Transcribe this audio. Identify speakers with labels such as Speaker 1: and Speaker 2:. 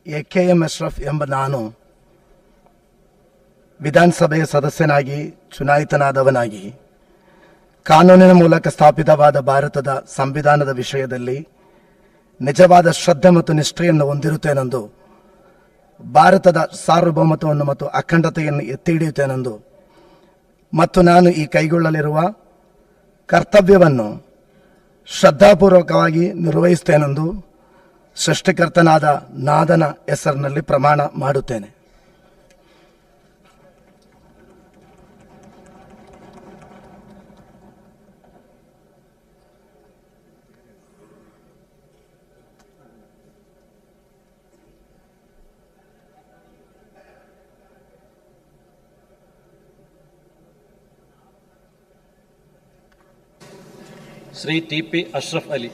Speaker 1: ಎ.ಕೆ.ಎಂ. ಅಶ್ರಫ್ ಎಂಬ ನಾನು ವಿಧಾನಸಭೆಯ ಸದಸ್ಯನಾಗಿ ಚುನಾಯಿತನಾದವನಾಗಿ ಕಾನೂನಿನ ಮೂಲಕ ಸ್ಥಾಪಿತವಾದ ಭಾರತದ ಸಂವಿಧಾನದ ವಿಷಯದಲ್ಲಿ ನಿಜವಾದ ಶ್ರದ್ಧೆ ಮತ್ತು ನಿಷ್ಠೆಯನ್ನು ಹೊಂದಿರುತ್ತೇನೆಂದು, ಭಾರತದ ಸಾರ್ವಭೌಮತ್ವವನ್ನು ಮತ್ತು ಅಖಂಡತೆಯನ್ನು ಎತ್ತಿ ಹಿಡಿಯುತ್ತೇನೆಂದು ಮತ್ತು ನಾನು ಈ ಕೈಗೊಳ್ಳಲಿರುವ ಕರ್ತವ್ಯವನ್ನು ಶ್ರದ್ಧಾಪೂರ್ವಕವಾಗಿ ನಿರ್ವಹಿಸುತ್ತೇನೆಂದು ಸೃಷ್ಟಿಕರ್ತನಾದ ನಾದನ ಹೆಸರಿನಲ್ಲಿ ಪ್ರಮಾಣ ಮಾಡುತ್ತೇನೆ.
Speaker 2: ಶ್ರೀ ಟಿ.ಪಿ. ಅಶ್ರಫ್ ಅಲಿ.